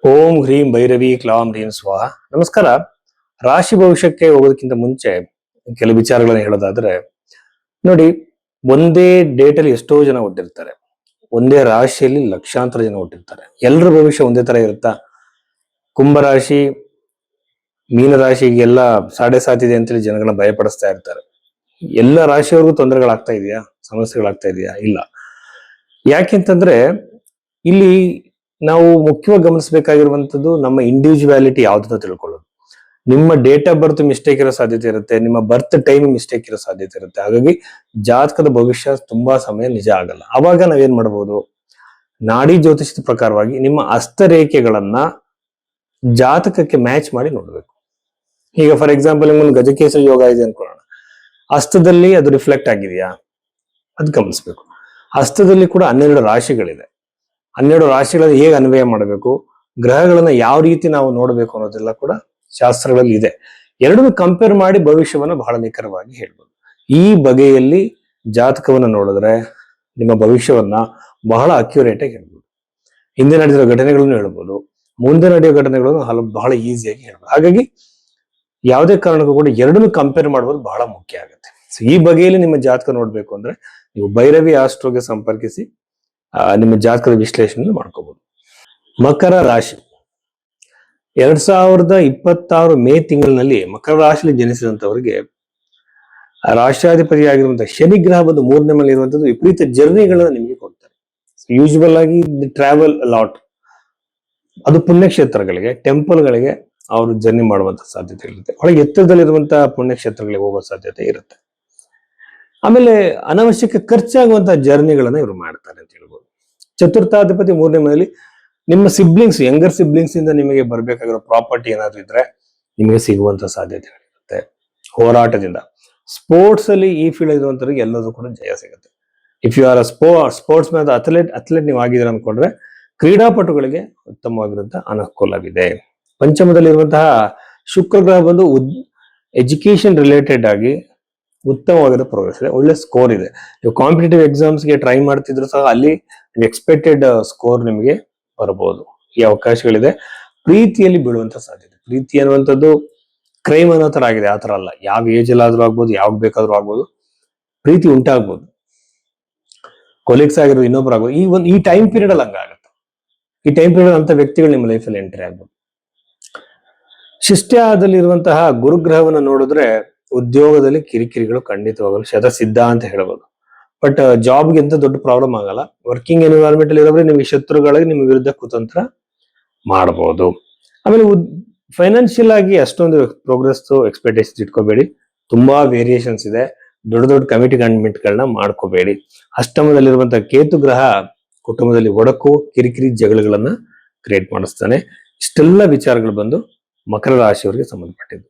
ಓಂ ಹ್ರೀಂ ಭೈರವಿ ಕ್ಲಾಂ ಹ್ರೀಂ ಸ್ವಾಹ. ನಮಸ್ಕಾರ. ರಾಶಿ ಭವಿಷ್ಯಕ್ಕೆ ಹೋಗೋದಕ್ಕಿಂತ ಮುಂಚೆ ಕೆಲವು ವಿಚಾರಗಳನ್ನ ಹೇಳೋದಾದ್ರೆ, ನೋಡಿ, ಒಂದೇ ಡೇಟ್ ಅಲ್ಲಿ ಎಷ್ಟೋ ಜನ ಹುಟ್ಟಿರ್ತಾರೆ. ಒಂದೇ ರಾಶಿಯಲ್ಲಿ ಲಕ್ಷಾಂತರ ಜನ ಹುಟ್ಟಿರ್ತಾರೆ. ಎಲ್ಲರ ಭವಿಷ್ಯ ಒಂದೇ ತರ ಇರುತ್ತಾ? ಕುಂಭರಾಶಿ, ಮೀನರಾಶಿಗೆಲ್ಲ ಸಾಡೆ ಸಾತಿದೆ ಅಂತೇಳಿ ಜನಗಳನ್ನ ಭಯಪಡಿಸ್ತಾ ಇರ್ತಾರೆ. ಎಲ್ಲ ರಾಶಿಯವ್ರಿಗೂ ತೊಂದರೆಗಳಾಗ್ತಾ ಇದೆಯಾ? ಸಮಸ್ಯೆಗಳಾಗ್ತಾ ಇದೆಯಾ? ಇಲ್ಲ. ಯಾಕೆಂತಂದ್ರೆ ಇಲ್ಲಿ ನಾವು ಮುಖ್ಯವಾಗಿ ಗಮನಿಸಬೇಕಾಗಿರುವಂತದ್ದು ನಮ್ಮ ಇಂಡಿವಿಜುವಾಲಿಟಿ ಯಾವ್ದನ್ನ ತಿಳ್ಕೊಳ್ಳೋದು. ನಿಮ್ಮ ಡೇಟ್ ಆಫ್ ಬರ್ತ್ ಮಿಸ್ಟೇಕ್ ಇರೋ ಸಾಧ್ಯತೆ ಇರುತ್ತೆ, ನಿಮ್ಮ ಬರ್ತ್ ಟೈಮ್ ಮಿಸ್ಟೇಕ್ ಇರೋ ಸಾಧ್ಯತೆ ಇರುತ್ತೆ. ಹಾಗಾಗಿ ಜಾತಕದ ಭವಿಷ್ಯ ತುಂಬಾ ಸಮಯ ನಿಜ ಆಗಲ್ಲ. ಅವಾಗ ನಾವೇನ್ ಮಾಡಬಹುದು? ನಾಡಿ ಜ್ಯೋತಿಷದ ಪ್ರಕಾರವಾಗಿ ನಿಮ್ಮ ಹಸ್ತರೇಖೆಗಳನ್ನ ಜಾತಕಕ್ಕೆ ಮ್ಯಾಚ್ ಮಾಡಿ ನೋಡ್ಬೇಕು. ಈಗ ಫಾರ್ ಎಕ್ಸಾಂಪಲ್ ನಿಮ್ಗೊಂದು ಗಜಕೇಸರಿ ಯೋಗ ಇದೆ ಅನ್ಕೊಳ್ಳೋಣ. ಹಸ್ತದಲ್ಲಿ ಅದು ರಿಫ್ಲೆಕ್ಟ್ ಆಗಿದೆಯಾ? ಅದು ಗಮನಿಸ್ಬೇಕು. ಹಸ್ತದಲ್ಲಿ ಕೂಡ 12 ರಾಶಿಗಳಿದೆ. 12 ರಾಶಿಗಳನ್ನು ಹೇಗೆ ಅನ್ವಯ ಮಾಡಬೇಕು, ಗ್ರಹಗಳನ್ನ ಯಾವ ರೀತಿ ನಾವು ನೋಡಬೇಕು ಅನ್ನೋದೆಲ್ಲ ಕೂಡ ಶಾಸ್ತ್ರಗಳಲ್ಲಿ ಇದೆ. ಎರಡನ್ನು ಕಂಪೇರ್ ಮಾಡಿ ಭವಿಷ್ಯವನ್ನ ಬಹಳ ನಿಖರವಾಗಿ ಹೇಳ್ಬೋದು. ಈ ಬಗೆಯಲ್ಲಿ ಜಾತಕವನ್ನ ನೋಡಿದ್ರೆ ನಿಮ್ಮ ಭವಿಷ್ಯವನ್ನ ಬಹಳ ಅಕ್ಯುರೇಟ್ ಆಗಿ ಹೇಳ್ಬೋದು. ಹಿಂದೆ ನಡೆದಿರೋ ಘಟನೆಗಳನ್ನು ಹೇಳ್ಬೋದು, ಮುಂದೆ ನಡೆಯೋ ಘಟನೆಗಳನ್ನು ಬಹಳ ಈಸಿಯಾಗಿ ಹೇಳ್ಬೋದು. ಹಾಗಾಗಿ ಯಾವುದೇ ಕಾರಣಕ್ಕೂ ಕೂಡ ಎರಡನ್ನು ಕಂಪೇರ್ ಮಾಡೋದು ಬಹಳ ಮುಖ್ಯ ಆಗುತ್ತೆ. ಸೊ ಈ ಬಗೆಯಲ್ಲಿ ನಿಮ್ಮ ಜಾತಕ ನೋಡ್ಬೇಕು ಅಂದ್ರೆ ನೀವು ಭೈರವಿ ಆಸ್ಟ್ರೋಗೆ ಸಂಪರ್ಕಿಸಿ ನಿಮ್ಮ ಜಾತಕದ ವಿಶ್ಲೇಷಣೆ ಮಾಡ್ಕೋಬಹುದು. ಮಕರ ರಾಶಿ 2026 ಮೇ ತಿಂಗಳಿನಲ್ಲಿ ಮಕರ ರಾಶಿಯಲ್ಲಿ ಜನಿಸಿದಂತವರಿಗೆ ರಾಷ್ಟ್ರಾಧಿಪತಿ ಆಗಿರುವಂತಹ ಶನಿ ಗ್ರಹ ಬಂದು 3ನೇ ಮನೆ ಇರುವಂತದ್ದು ವಿಪರೀತ ಜರ್ನಿಗಳನ್ನ ನಿಮಗೆ ಕೊಡ್ತಾರೆ. ಯೂಶುವಲ್ ಆಗಿ ಟ್ರಾವೆಲ್ ಲಾಟ್, ಅದು ಪುಣ್ಯಕ್ಷೇತ್ರಗಳಿಗೆ, ಟೆಂಪಲ್ಗಳಿಗೆ ಅವರು ಜರ್ನಿ ಮಾಡುವಂತ ಸಾಧ್ಯತೆ ಇರುತ್ತೆ. ಬಹಳ ಎತ್ತರದಲ್ಲಿರುವಂತಹ ಪುಣ್ಯಕ್ಷೇತ್ರಗಳಿಗೆ ಹೋಗೋ ಸಾಧ್ಯತೆ ಇರುತ್ತೆ. ಆಮೇಲೆ ಅನಾವಶ್ಯಕ ಖರ್ಚಾಗುವಂತಹ ಜರ್ನಿಗಳನ್ನ ಇವರು ಮಾಡ್ತಾರೆ ಅಂತ ಹೇಳ್ಬೋದು. ಚತುರ್ಥಾಧಿಪತಿ 3ನೇ ಮನೆಯಲ್ಲಿ ನಿಮ್ಮ ಸಿಬ್ಲಿಂಗ್ಸ್, ಯಂಗರ್ ಸಿಬ್ಲಿಂಗ್ಸ್ ಇಂದ ನಿಮಗೆ ಬರ್ಬೇಕಾಗಿರೋ ಪ್ರಾಪರ್ಟಿ ಏನಾದ್ರು ಇದ್ರೆ ನಿಮಗೆ ಸಿಗುವಂತ ಸಾಧ್ಯತೆಗಳಿರುತ್ತೆ. ಹೋರಾಟದಿಂದ ಸ್ಪೋರ್ಟ್ಸ್ ಅಲ್ಲಿ ಈ ಫೀಲ್ಡ್ ಇರುವಂತವ್ರಿಗೆ ಎಲ್ಲದೂ ಕೂಡ ಜಯ ಸಿಗುತ್ತೆ. If you are sportsman, athlete ನೀವು ಆಗಿದ್ದೀರ ಅನ್ಕೊಂಡ್ರೆ ಕ್ರೀಡಾಪಟುಗಳಿಗೆ ಉತ್ತಮವಾಗಿರುವಂತಹ ಅನುಕೂಲವಿದೆ. ಪಂಚಮದಲ್ಲಿರುವಂತಹ ಶುಕ್ರ ಗ್ರಹ ಬಂದು ಎಜುಕೇಶನ್ ರಿಲೇಟೆಡ್ ಆಗಿ ಉತ್ತಮವಾಗಿರೋ ಪ್ರೋಗ್ರೆಸ್ ಇದೆ, ಒಳ್ಳೆ ಸ್ಕೋರ್ ಇದೆ. ನೀವು ಕಾಂಪಿಟೇಟಿವ್ ಎಕ್ಸಾಮ್ಸ್ಗೆ ಟ್ರೈ ಮಾಡ್ತಿದ್ರು ಸಹ ಅಲ್ಲಿ ಎಕ್ಸ್ಪೆಕ್ಟೆಡ್ ಸ್ಕೋರ್ ನಿಮಗೆ ಬರಬಹುದು. ಈ ಅವಕಾಶಗಳಿದೆ. ಪ್ರೀತಿಯಲ್ಲಿ ಬೀಳುವಂತ ಸಾಧ್ಯತೆ. ಪ್ರೀತಿ ಅನ್ನುವಂಥದ್ದು ಕ್ರೈಮ್ ಅನ್ನೋ ತರ ಆಗಿದೆ. ಆ ತರ ಅಲ್ಲ. ಯಾವ ಏಜ್ ಅಲ್ಲಿ ಆದ್ರೂ ಆಗ್ಬೋದು, ಯಾವಾಗ ಬೇಕಾದ್ರೂ ಆಗ್ಬೋದು, ಪ್ರೀತಿ ಉಂಟಾಗ್ಬೋದು. ಕೊಲೀಗ್ಸ್ ಆಗಿರೋ ಇನ್ನೊಬ್ರು ಆಗ್ಬೋದು. ಈ ಟೈಮ್ ಪೀರಿಯಡ್ ಅಲ್ಲಿ ಹಂಗಾಗುತ್ತೆ. ಈ ಟೈಮ್ ಪೀರಿಯಡ್ ಅಂತ ವ್ಯಕ್ತಿಗಳು ನಿಮ್ಮ ಲೈಫಲ್ಲಿ ಎಂಟ್ರಿ ಆಗ್ಬೋದು. ಶಿಷ್ಟ್ಯದಲ್ಲಿರುವಂತಹ ಗುರುಗ್ರಹವನ್ನು ನೋಡಿದ್ರೆ ಉದ್ಯೋಗದಲ್ಲಿ ಕಿರಿಕಿರಿಗಳು ಖಂಡಿತವಾಗಲು ಶತಸಿದ್ಧ ಅಂತ ಹೇಳ್ಬೋದು. ಬಟ್ ಜಾಬ್ಗೆ ಎಂತ ದೊಡ್ಡ ಪ್ರಾಬ್ಲಮ್ ಆಗಲ್ಲ. ವರ್ಕಿಂಗ್ ಎನ್ವಿರಾನ್ಮೆಂಟ್ ಅಲ್ಲಿ ಇರೋದ್ರೆ ನಿಮಗೆ ಶತ್ರುಗಳಿಗೆ ನಿಮ್ಮ ವಿರುದ್ಧ ಕುತಂತ್ರ ಮಾಡಬಹುದು. ಆಮೇಲೆ ಫೈನಾನ್ಷಿಯಲ್ ಆಗಿ ಅಷ್ಟೊಂದು ಪ್ರೋಗ್ರೆಸ್ ಎಕ್ಸ್ಪೆಕ್ಟೇಷನ್ಸ್ ಇಟ್ಕೋಬೇಡಿ. ತುಂಬಾ ವೇರಿಯೇಷನ್ಸ್ ಇದೆ. ದೊಡ್ಡ ದೊಡ್ಡ ಕಮಿಟ್ಮೆಂಟ್ಗಳನ್ನ ಮಾಡ್ಕೋಬೇಡಿ. ಅಷ್ಟಮದಲ್ಲಿರುವಂತಹ ಕೇತು ಗ್ರಹ ಕುಟುಂಬದಲ್ಲಿ ಒಡಕು, ಕಿರಿಕಿರಿ, ಜಗಳಗಳನ್ನ ಕ್ರಿಯೇಟ್ ಮಾಡಿಸ್ತಾನೆ. ಇಷ್ಟೆಲ್ಲ ವಿಚಾರಗಳು ಬಂದು ಮಕರ ರಾಶಿಯವರಿಗೆ ಸಂಬಂಧಪಟ್ಟಿದ್ದು.